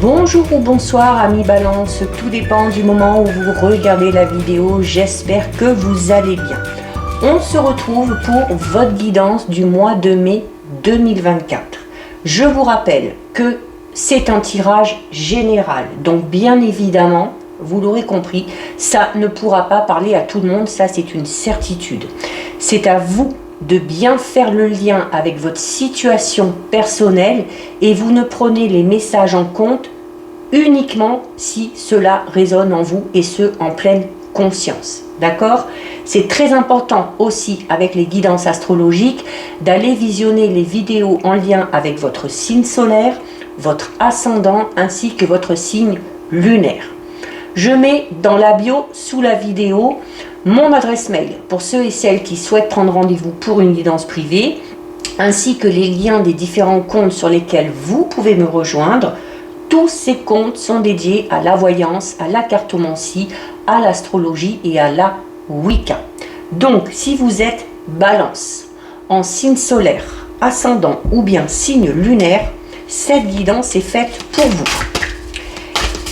Bonjour ou bonsoir amis Balance, tout dépend du moment où vous regardez la vidéo, j'espère que vous allez bien. On se retrouve pour votre guidance du mois de mai 2024. Je vous rappelle que c'est un tirage général, donc bien évidemment, vous l'aurez compris, ça ne pourra pas parler à tout le monde, ça c'est une certitude. C'est à vous de bien faire le lien avec votre situation personnelle et vous ne prenez les messages en compte uniquement si cela résonne en vous et ce en pleine conscience. D'accord? C'est très important aussi avec les guidances astrologiques d'aller visionner les vidéos en lien avec votre signe solaire, votre ascendant ainsi que votre signe lunaire. Je mets dans la bio sous la vidéo mon adresse mail pour ceux et celles qui souhaitent prendre rendez-vous pour une guidance privée, ainsi que les liens des différents comptes sur lesquels vous pouvez me rejoindre. Tous ces comptes sont dédiés à la voyance, à la cartomancie, à l'astrologie et à la Wicca. Donc, si vous êtes Balance, en signe solaire, ascendant ou bien signe lunaire, cette guidance est faite pour vous.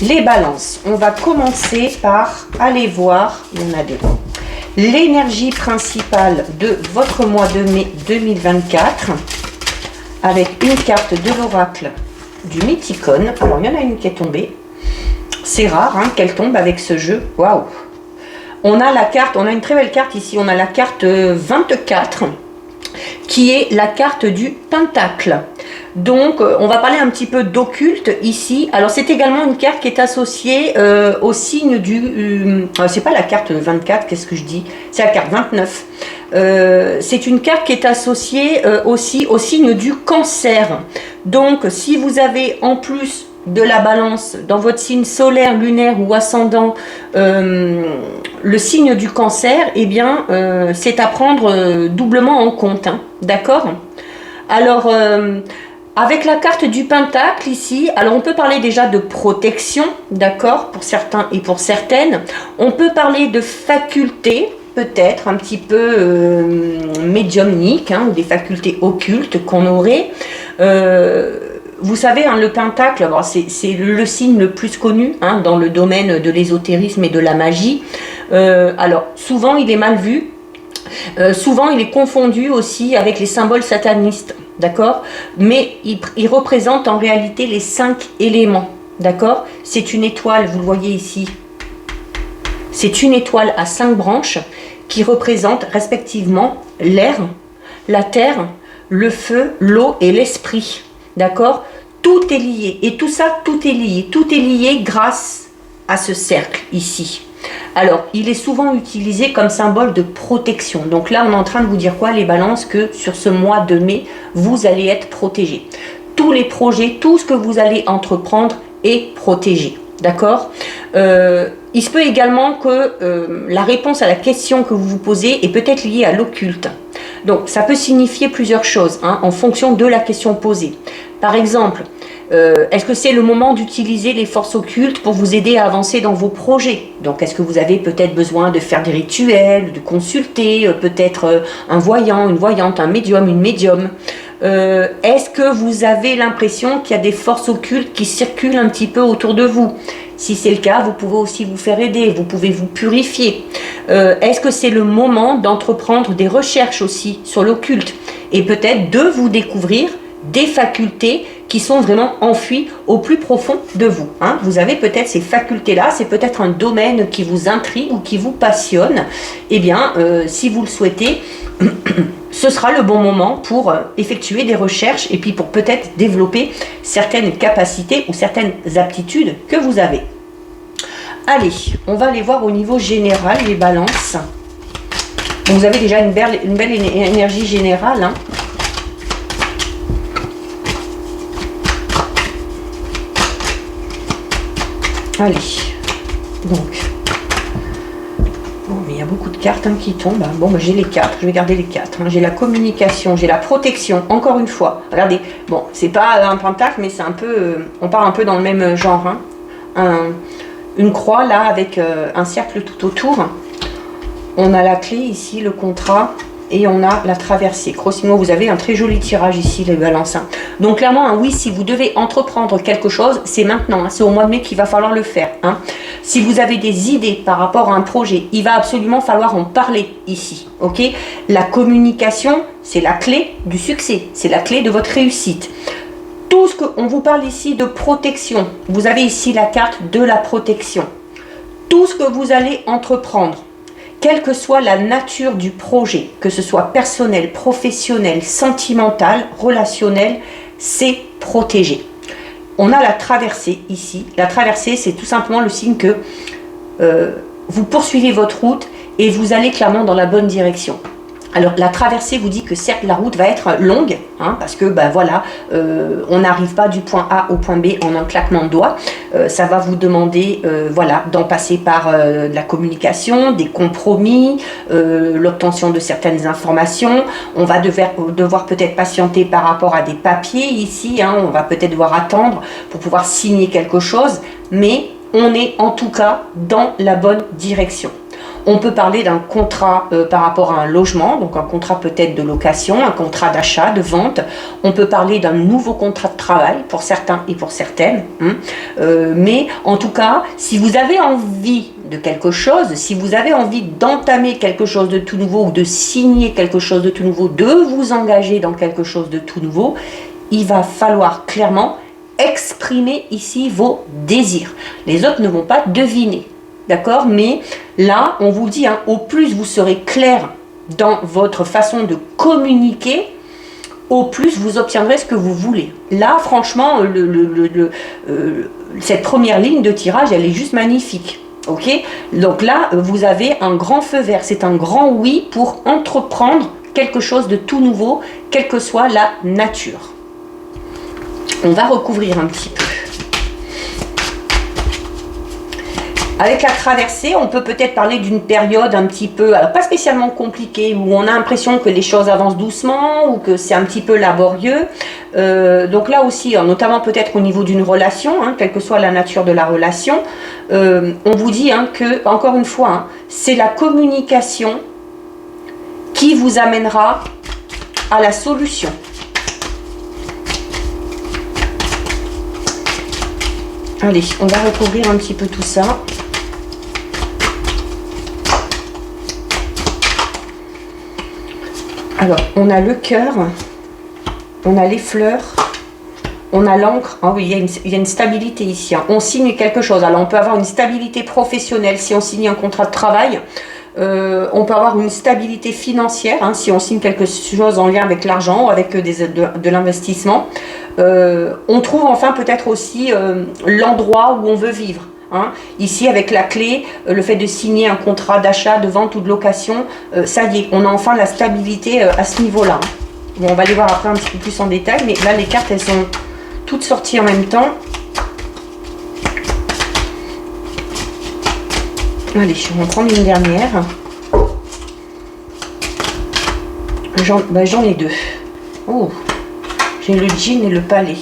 Les balances, on va commencer par aller voir, il y en a deux, l'énergie principale de votre mois de mai 2024 avec une carte de l'oracle du Mythicone. Alors il y en a une qui est tombée, c'est rare hein, qu'elle tombe avec ce jeu, waouh. On a la carte, on a une très belle carte ici, on a la carte 24 qui est la carte du Pentacle. Donc, on va parler un petit peu d'occulte ici. Alors, c'est également une carte qui est associée au signe du... c'est pas la carte 24, qu'est-ce que je dis? C'est la carte 29. C'est une carte qui est associée aussi au signe du Cancer. Donc, si vous avez en plus de la Balance dans votre signe solaire, lunaire ou ascendant, le signe du Cancer, eh bien, c'est à prendre doublement en compte. Hein, d'accord? Alors... avec la carte du Pentacle ici, alors on peut parler déjà de protection, d'accord, pour certains et pour certaines. On peut parler de facultés, peut-être un petit peu médiumniques, hein, ou des facultés occultes qu'on aurait. Vous savez, hein, le Pentacle, c'est le signe le plus connu hein, dans le domaine de l'ésotérisme et de la magie. Alors, souvent, il est mal vu. Souvent, il est confondu aussi avec les symboles satanistes. D'accord? Mais il représente en réalité les 5 éléments. D'accord? C'est une étoile, vous le voyez ici. C'est une étoile à 5 branches qui représente respectivement l'air, la terre, le feu, l'eau et l'esprit. D'accord? Tout est lié. Et tout ça, tout est lié. Tout est lié grâce à ce cercle ici. Alors, il est souvent utilisé comme symbole de protection. Donc là, on est en train de vous dire quoi, les balances? Que sur ce mois de mai, vous allez être protégés. Tous les projets, tout ce que vous allez entreprendre est protégé. D'accord? Il se peut également que la réponse à la question que vous vous posez est peut-être liée à l'occulte. Donc, ça peut signifier plusieurs choses hein, en fonction de la question posée. Par exemple, est-ce que c'est le moment d'utiliser les forces occultes pour vous aider à avancer dans vos projets? Donc, est-ce que vous avez peut-être besoin de faire des rituels, de consulter peut-être un voyant, une voyante, un médium, une médium? Est-ce que vous avez l'impression qu'il y a des forces occultes qui circulent un petit peu autour de vous? Si c'est le cas, vous pouvez aussi vous faire aider, vous pouvez vous purifier. Est-ce que c'est le moment d'entreprendre des recherches aussi sur l'occulte et peut-être de vous découvrir des facultés qui sont vraiment enfouies au plus profond de vous. Hein. Vous avez peut-être ces facultés-là, c'est peut-être un domaine qui vous intrigue ou qui vous passionne. Eh bien, si vous le souhaitez, ce sera le bon moment pour effectuer des recherches et puis pour peut-être développer certaines capacités ou certaines aptitudes que vous avez. Allez, on va aller voir au niveau général les balances. Vous avez déjà une belle énergie générale. Hein. Allez, donc, bon, mais il y a beaucoup de cartes hein, qui tombent. Bon, j'ai les 4, je vais garder les 4. Hein. J'ai la communication, j'ai la protection, encore une fois. Regardez, bon, c'est pas un pentacle, mais c'est un peu, on part un peu dans le même genre. Hein. Une croix là, avec un cercle tout autour. On a la clé ici, le contrat. et on a la traversée. Grosso vous avez un très joli tirage ici, les balances. Hein. Donc clairement, un oui, si vous devez entreprendre quelque chose, c'est maintenant. Hein. C'est au mois de mai qu'il va falloir le faire. Hein. Si vous avez des idées par rapport à un projet, il va absolument falloir en parler ici. Ok? La communication, c'est la clé du succès. C'est la clé de votre réussite. Tout ce qu'on vous parle ici de protection. Vous avez ici la carte de la protection. Tout ce que vous allez entreprendre, quelle que soit la nature du projet, que ce soit personnel, professionnel, sentimental, relationnel, c'est protégé. On a la traversée ici. La traversée, c'est tout simplement le signe que vous poursuivez votre route et vous allez clairement dans la bonne direction. Alors la traversée vous dit que certes la route va être longue, hein, parce que ben, voilà, on n'arrive pas du point A au point B en un claquement de doigts. Ça va vous demander voilà, d'en passer par la communication, des compromis, l'obtention de certaines informations. On va devoir peut-être patienter par rapport à des papiers ici, hein, on va peut-être devoir attendre pour pouvoir signer quelque chose, mais on est en tout cas dans la bonne direction. On peut parler d'un contrat par rapport à un logement, donc un contrat peut-être de location, un contrat d'achat, de vente. On peut parler d'un nouveau contrat de travail pour certains et pour certaines. Hein. Mais en tout cas, si vous avez envie de quelque chose, si vous avez envie d'entamer quelque chose de tout nouveau ou de signer quelque chose de tout nouveau, de vous engager dans quelque chose de tout nouveau, il va falloir clairement exprimer ici vos désirs. Les autres ne vont pas deviner. D'accord? Mais là, on vous dit, hein, au plus vous serez clair dans votre façon de communiquer, au plus vous obtiendrez ce que vous voulez. Là, franchement, cette première ligne de tirage, elle est juste magnifique. Ok? Donc là, vous avez un grand feu vert. C'est un grand oui pour entreprendre quelque chose de tout nouveau, quelle que soit la nature. On va recouvrir un petit peu. Avec la traversée, on peut peut-être parler d'une période un petit peu, alors pas spécialement compliquée, où on a l'impression que les choses avancent doucement ou que c'est un petit peu laborieux. Donc là aussi, notamment peut-être au niveau d'une relation, hein, quelle que soit la nature de la relation, on vous dit hein, que, encore une fois, hein, c'est la communication qui vous amènera à la solution. Allez, on va recouvrir un petit peu tout ça. Alors, on a le cœur, on a les fleurs, on a l'encre. Ah oui, il y a une stabilité ici. Hein. On signe quelque chose. Alors, on peut avoir une stabilité professionnelle si on signe un contrat de travail. On peut avoir une stabilité financière hein, si on signe quelque chose en lien avec l'argent ou avec de l'investissement. On trouve enfin peut-être aussi l'endroit où on veut vivre. Hein. Ici avec la clé, le fait de signer un contrat d'achat, de vente ou de location, ça y est, on a enfin la stabilité à ce niveau-là. Hein. Bon, on va les voir après un petit peu plus en détail, mais là les cartes elles sont toutes sorties en même temps. Allez, on va prendre une dernière. J'en ai deux. Oh, j'ai le djinn et le palais.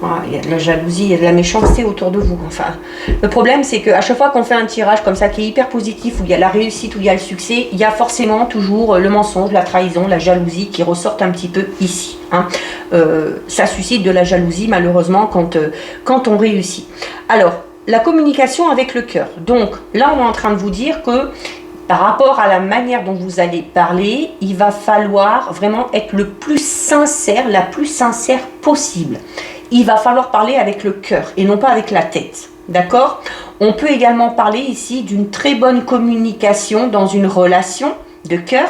Ah, il y a de la jalousie, il y a de la méchanceté autour de vous. Enfin, le problème, c'est qu'à chaque fois qu'on fait un tirage comme ça qui est hyper positif, où il y a la réussite, où il y a le succès, il y a forcément toujours le mensonge, la trahison, la jalousie qui ressortent un petit peu ici. Hein. Ça suscite de la jalousie, malheureusement, quand on réussit. Alors, la communication avec le cœur. Donc, là, on est en train de vous dire que par rapport à la manière dont vous allez parler, il va falloir vraiment être le plus sincère, la plus sincère possible. Il va falloir parler avec le cœur et non pas avec la tête. D'accord? On peut également parler ici d'une très bonne communication dans une relation de cœur.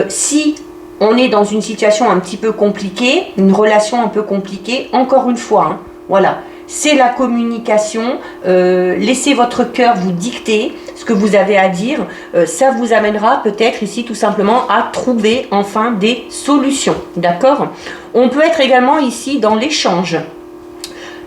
Si on est dans une situation un petit peu compliquée, une relation un peu compliquée, encore une fois, hein, voilà. C'est la communication, laissez votre cœur vous dicter ce que vous avez à dire, ça vous amènera peut-être ici tout simplement à trouver enfin des solutions, d'accord? On peut être également ici dans l'échange.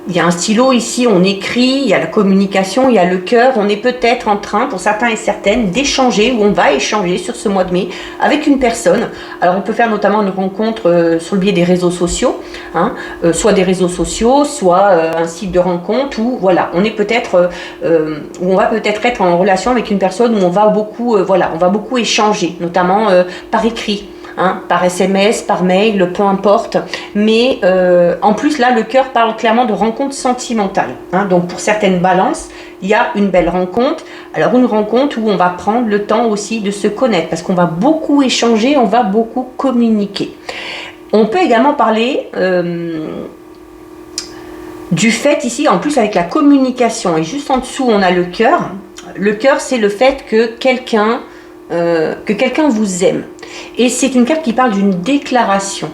il y a un stylo ici, on écrit, il y a la communication, il y a le cœur. On est peut-être en train, pour certains et certaines, d'échanger, ou on va échanger sur ce mois de mai avec une personne. Alors on peut faire notamment une rencontre sur le biais des réseaux sociaux, hein, soit des réseaux sociaux, soit un site de rencontre, où voilà, on est peut-être, où on va peut-être être en relation avec une personne où on va beaucoup, voilà, on va beaucoup échanger, notamment par écrit. Hein, par SMS, par mail, peu importe. Mais en plus, là, le cœur parle clairement de rencontre sentimentale. Hein, donc, pour certaines balances, il y a une belle rencontre. Alors, une rencontre où on va prendre le temps aussi de se connaître, parce qu'on va beaucoup échanger, on va beaucoup communiquer. On peut également parler du fait ici, en plus avec la communication, et juste en dessous, on a le cœur. Le cœur, c'est le fait que quelqu'un vous aime. Et c'est une carte qui parle d'une déclaration.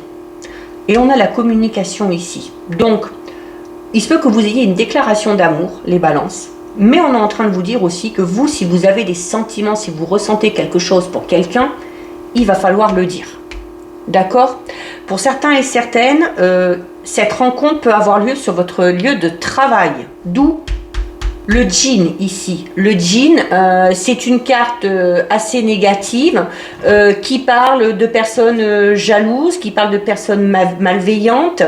Et on a la communication ici. Donc, il se peut que vous ayez une déclaration d'amour, les balances. Mais on est en train de vous dire aussi que vous, si vous avez des sentiments, si vous ressentez quelque chose pour quelqu'un, il va falloir le dire. D'accord? Pour certains et certaines, cette rencontre peut avoir lieu sur votre lieu de travail. D'où le djinn ici. Le djinn, c'est une carte assez négative qui parle de personnes jalouses, qui parle de personnes malveillantes,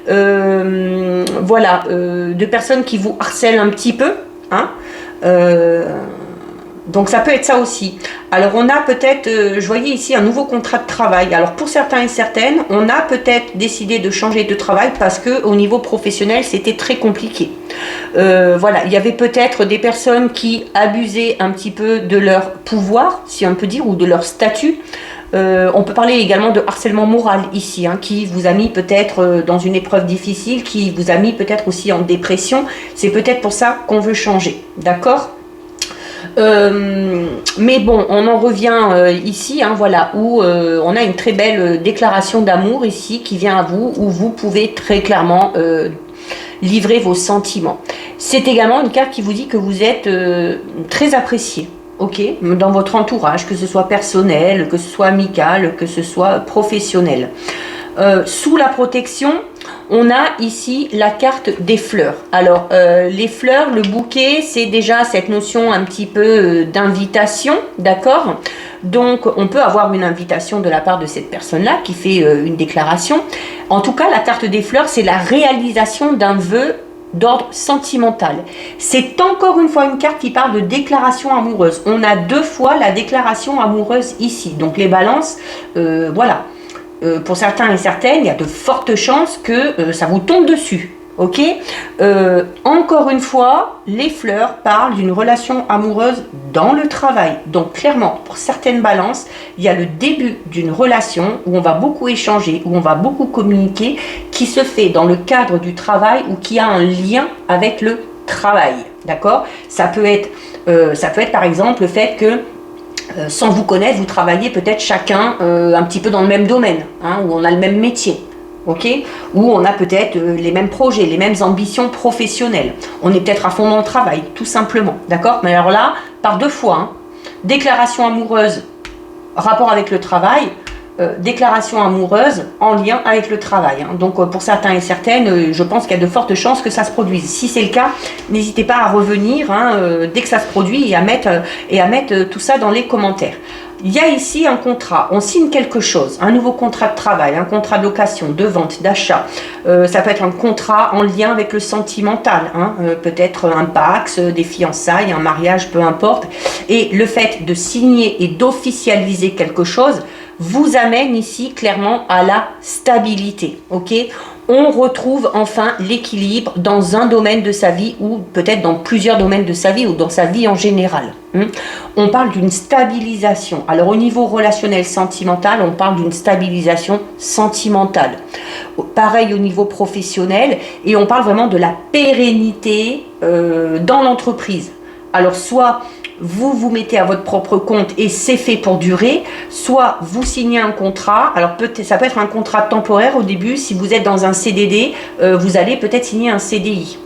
voilà, de personnes qui vous harcèlent un petit peu. Hein, donc ça peut être ça aussi. Alors on a peut-être, je voyais ici un nouveau contrat de travail. Alors pour certains et certaines, on a peut-être décidé de changer de travail parce que au niveau professionnel, c'était très compliqué. Voilà, il y avait peut-être des personnes qui abusaient un petit peu de leur pouvoir, si on peut dire, ou de leur statut. On peut parler également de harcèlement moral ici, hein, qui vous a mis peut-être dans une épreuve difficile, qui vous a mis peut-être aussi en dépression. C'est peut-être pour ça qu'on veut changer, d'accord ? Mais bon, on en revient ici, hein, voilà, où on a une très belle déclaration d'amour ici qui vient à vous, où vous pouvez très clairement livrer vos sentiments. C'est également une carte qui vous dit que vous êtes très apprécié, ok, dans votre entourage, que ce soit personnel, que ce soit amical, que ce soit professionnel. Sous la protection, on a ici la carte des fleurs. Alors, les fleurs, le bouquet, c'est déjà cette notion un petit peu d'invitation, d'accord? Donc, on peut avoir une invitation de la part de cette personne-là qui fait une déclaration. En tout cas, la carte des fleurs, c'est la réalisation d'un vœu d'ordre sentimental. C'est encore une fois une carte qui parle de déclaration amoureuse. On a deux fois la déclaration amoureuse ici. Donc, les balances, voilà. Pour certains et certaines, il y a de fortes chances que ça vous tombe dessus. Ok, encore une fois, les fleurs parlent d'une relation amoureuse dans le travail. Donc clairement, pour certaines balances, il y a le début d'une relation où on va beaucoup échanger, où on va beaucoup communiquer, qui se fait dans le cadre du travail ou qui a un lien avec le travail. D'accord ? Ça peut être par exemple le fait que sans vous connaître, vous travaillez peut-être chacun un petit peu dans le même domaine, hein, où on a le même métier, ok, où on a peut-être les mêmes projets, les mêmes ambitions professionnelles. On est peut-être à fond dans le travail, tout simplement, d'accord? Mais alors là, par deux fois, hein, déclaration amoureuse, rapport avec le travail, déclaration amoureuse en lien avec le travail. Hein. Donc pour certains et certaines, je pense qu'il y a de fortes chances que ça se produise. Si c'est le cas, n'hésitez pas à revenir hein, dès que ça se produit et à mettre tout ça dans les commentaires. Il y a ici un contrat, on signe quelque chose, un nouveau contrat de travail, un contrat de location, de vente, d'achat. Ça peut être un contrat en lien avec le sentimental, hein, peut-être un Pacs, des fiançailles, un mariage, peu importe. Et le fait de signer et d'officialiser quelque chose vous amène ici clairement à la stabilité, ok ? On retrouve enfin l'équilibre dans un domaine de sa vie ou peut-être dans plusieurs domaines de sa vie ou dans sa vie en général. On parle d'une stabilisation. Alors au niveau relationnel sentimental, on parle d'une stabilisation sentimentale. Pareil au niveau professionnel et on parle vraiment de la pérennité dans l'entreprise. Alors soit vous vous mettez à votre propre compte et c'est fait pour durer, soit vous signez un contrat, alors ça peut être un contrat temporaire au début, si vous êtes dans un CDD, vous allez peut-être signer un CDI.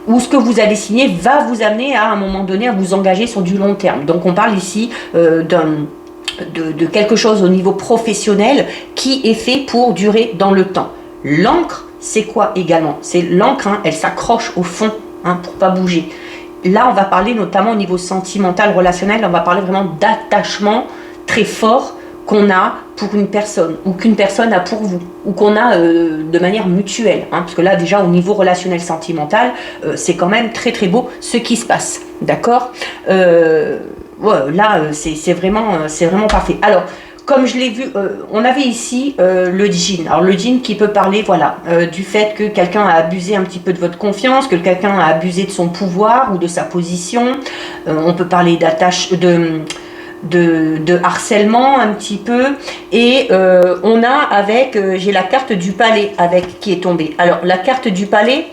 Ou ce que vous allez signer va vous amener à un moment donné à vous engager sur du long terme. Donc on parle ici de quelque chose au niveau professionnel qui est fait pour durer dans le temps. L'encre, c'est quoi également? C'est l'encre, hein, elle s'accroche au fond, hein, pour pas bouger. Là, on va parler notamment au niveau sentimental, relationnel, on va parler vraiment d'attachement très fort qu'on a pour une personne, ou qu'une personne a pour vous, ou qu'on a de manière mutuelle, hein, parce que là, déjà, au niveau relationnel sentimental, c'est quand même très très beau ce qui se passe, d'accord? Ouais, là, c'est vraiment parfait. Alors, comme je l'ai vu, on avait ici le djinn. Alors le djinn qui peut parler, voilà, du fait que quelqu'un a abusé un petit peu de votre confiance, que quelqu'un a abusé de son pouvoir ou de sa position. On peut parler d'attache, de harcèlement un petit peu. Et on a avec, j'ai la carte du palais avec qui est tombée. Alors la carte du palais,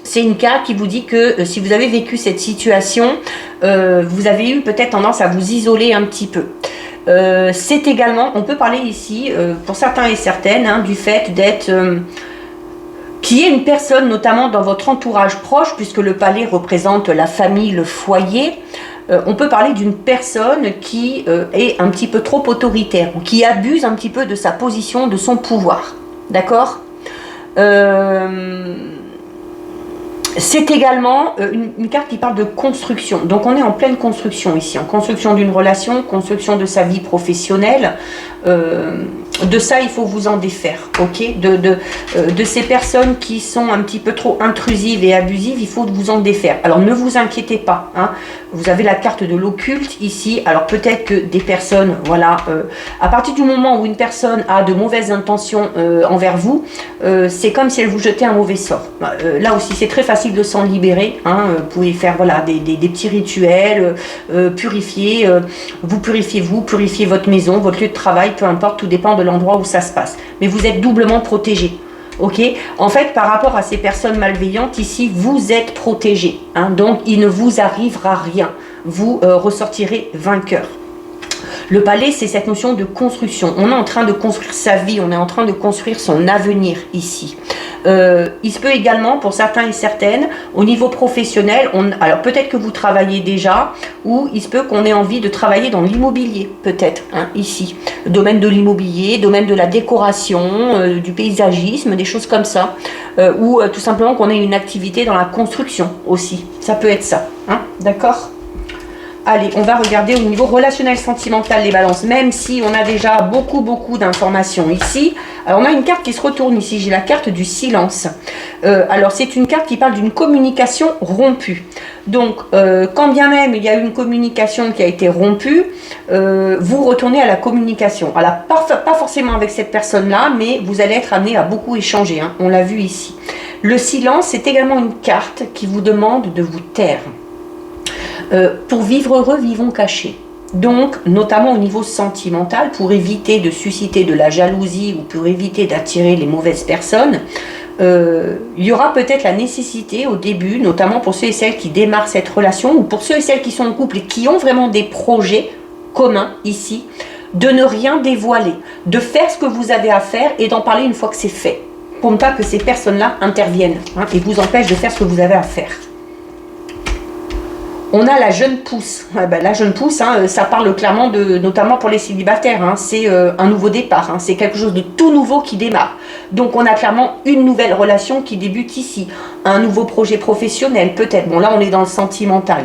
c'est une carte qui vous dit que si vous avez vécu cette situation, vous avez eu peut-être tendance à vous isoler un petit peu. C'est également, on peut parler ici, pour certains et certaines, hein, du fait d'être, qu'il y ait une personne, notamment dans votre entourage proche, puisque le palais représente la famille, le foyer, on peut parler d'une personne qui est un petit peu trop autoritaire, ou qui abuse un petit peu de sa position, de son pouvoir, d'accord? C'est également une carte qui parle de construction. Donc on est en pleine construction ici, en construction d'une relation, construction de sa vie professionnelle. De ça, il faut vous en défaire, ok? De ces personnes qui sont un petit peu trop intrusives et abusives, il faut vous en défaire. Alors ne vous inquiétez pas, hein. Vous avez la carte de l'occulte ici. Alors peut-être que des personnes, voilà, à partir du moment où une personne a de mauvaises intentions envers vous, c'est comme si elle vous jetait un mauvais sort. Là aussi, c'est très facile de s'en libérer, hein. Vous pouvez faire, voilà, des petits rituels, purifier, vous, purifiez votre maison, votre lieu de travail, peu importe, tout dépend de l'endroit où ça se passe. Mais vous êtes doublement protégé. Ok, en fait, par rapport à ces personnes malveillantes, ici, vous êtes protégé, hein, donc il ne vous arrivera rien. Vous ressortirez vainqueur. Le palais, c'est cette notion de construction. On est en train de construire sa vie, on est en train de construire son avenir ici. Il se peut également, pour certains et certaines, au niveau professionnel, alors peut-être que vous travaillez déjà, ou il se peut qu'on ait envie de travailler dans l'immobilier, peut-être, hein, ici. Domaine de l'immobilier, domaine de la décoration, du paysagisme, des choses comme ça. Ou tout simplement qu'on ait une activité dans la construction aussi. Ça peut être ça, hein, d'accord ? Allez, on va regarder au niveau relationnel sentimental les balances, même si on a déjà beaucoup d'informations ici. Alors on a une carte qui se retourne ici, j'ai la carte du silence. Alors c'est une carte qui parle d'une communication rompue. Donc quand bien même il y a une communication qui a été rompue, vous retournez à la communication. Alors pas forcément avec cette personne-là, mais vous allez être amené à beaucoup échanger, hein, on l'a vu ici. Le silence, c'est également une carte qui vous demande de vous taire. Pour vivre heureux, vivons cachés. Donc, notamment au niveau sentimental, pour éviter de susciter de la jalousie ou pour éviter d'attirer les mauvaises personnes, il y aura peut-être la nécessité au début, notamment pour ceux et celles qui démarrent cette relation ou pour ceux et celles qui sont en couple et qui ont vraiment des projets communs ici, de ne rien dévoiler, de faire ce que vous avez à faire et d'en parler une fois que c'est fait, pour ne pas que ces personnes-là interviennent, hein, et vous empêchent de faire ce que vous avez à faire. On a la jeune pousse. La jeune pousse, hein, ça parle clairement de, notamment pour les célibataires, hein, c'est un nouveau départ, hein, c'est quelque chose de tout nouveau qui démarre. Donc on a clairement une nouvelle relation qui débute ici, un nouveau projet professionnel peut-être. Bon là on est dans le sentimental.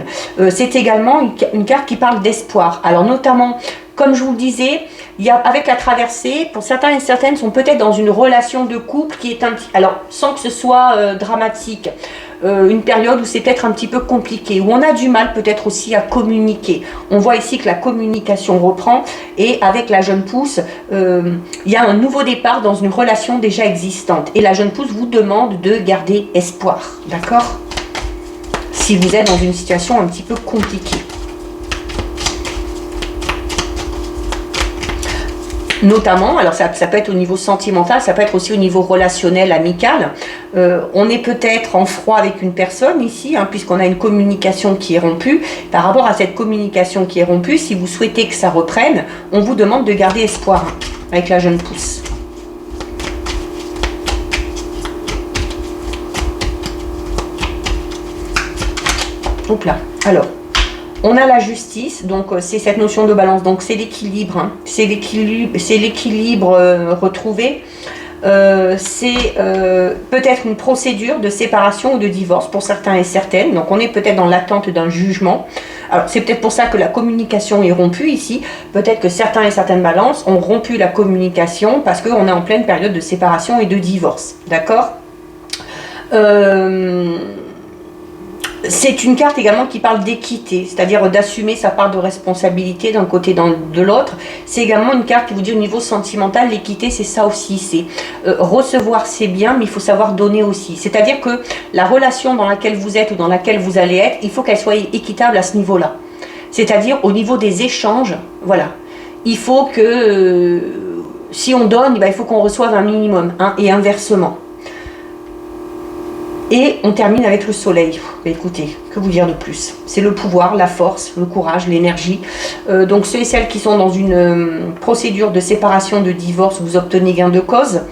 C'est également une carte qui parle d'espoir. Alors notamment, comme je vous le disais, il y a, avec la traversée, pour certains et certaines sont peut-être dans une relation de couple qui est un petit, alors sans que ce soit dramatique, une période où c'est peut-être un petit peu compliqué, où on a du mal peut-être aussi à communiquer. On voit ici que la communication reprend et avec la jeune pousse, il y a un nouveau départ dans une relation déjà existante. Et la jeune pousse vous demande de garder espoir, d'accord ? Si vous êtes dans une situation un petit peu compliquée. Notamment, alors ça peut être au niveau sentimental, ça peut être aussi au niveau relationnel, amical. On est peut-être en froid avec une personne ici, hein, puisqu'on a une communication qui est rompue. Par rapport à cette communication qui est rompue, si vous souhaitez que ça reprenne, on vous demande de garder espoir, hein, avec la jeune pousse. Hop là, alors. On a la justice, donc c'est cette notion de balance, donc c'est l'équilibre, hein, c'est l'équilibre retrouvé. c'est peut-être une procédure de séparation ou de divorce pour certains et certaines. Donc on est peut-être dans l'attente d'un jugement. Alors c'est peut-être pour ça que la communication est rompue ici. Peut-être que certains et certaines balances ont rompu la communication parce qu'on est en pleine période de séparation et de divorce. D'accord? C'est une carte également qui parle d'équité, c'est-à-dire d'assumer sa part de responsabilité d'un côté de l'autre. C'est également une carte qui vous dit au niveau sentimental, l'équité c'est ça aussi, c'est recevoir c'est bien, mais il faut savoir donner aussi. C'est-à-dire que la relation dans laquelle vous êtes ou dans laquelle vous allez être, il faut qu'elle soit équitable à ce niveau-là. C'est-à-dire au niveau des échanges, voilà. Il faut que si on donne, il faut qu'on reçoive un minimum, hein, et inversement. Et on termine avec le soleil. Écoutez, que vous dire de plus? C'est le pouvoir, la force, le courage, l'énergie. Donc ceux et celles qui sont dans une procédure de séparation, de divorce, vous obtenez gain de cause.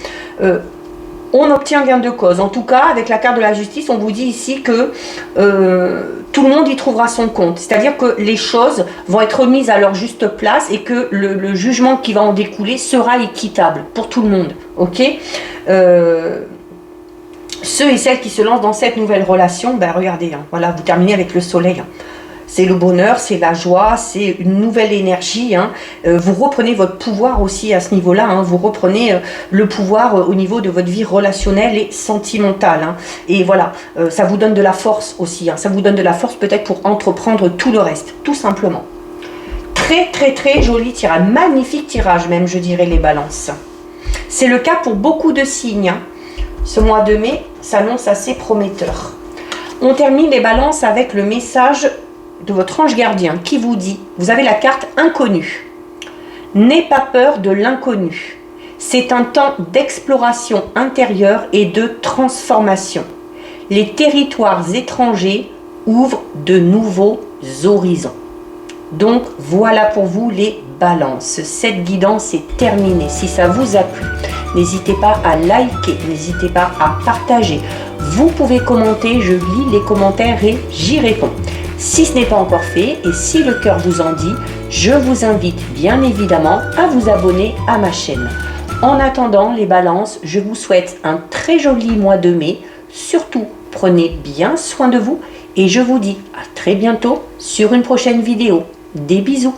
On obtient gain de cause. En tout cas, avec la carte de la justice, on vous dit ici que tout le monde y trouvera son compte. C'est-à-dire que les choses vont être mises à leur juste place et que le jugement qui va en découler sera équitable pour tout le monde. Ok? Ceux et celles qui se lancent dans cette nouvelle relation, regardez, hein, voilà, vous terminez avec le soleil. Hein. C'est le bonheur, c'est la joie, c'est une nouvelle énergie. Hein. Vous reprenez votre pouvoir aussi à ce niveau-là. Hein. Vous reprenez le pouvoir au niveau de votre vie relationnelle et sentimentale. Hein. Et voilà, ça vous donne de la force aussi. Hein. Ça vous donne de la force peut-être pour entreprendre tout le reste, tout simplement. Très, très, très joli tirage. Magnifique tirage même, je dirais, les balances. C'est le cas pour beaucoup de signes. Hein. Ce mois de mai s'annonce assez prometteur. On termine les balances avec le message de votre ange gardien qui vous dit, vous avez la carte inconnue. N'aie pas peur de l'inconnu. C'est un temps d'exploration intérieure et de transformation. Les territoires étrangers ouvrent de nouveaux horizons. Donc voilà pour vous les balances. Cette guidance est terminée. Si ça vous a plu, n'hésitez pas à liker, n'hésitez pas à partager. Vous pouvez commenter, je lis les commentaires et j'y réponds. Si ce n'est pas encore fait et si le cœur vous en dit, je vous invite bien évidemment à vous abonner à ma chaîne. En attendant les balances, je vous souhaite un très joli mois de mai. Surtout, prenez bien soin de vous et je vous dis à très bientôt sur une prochaine vidéo. Des bisous.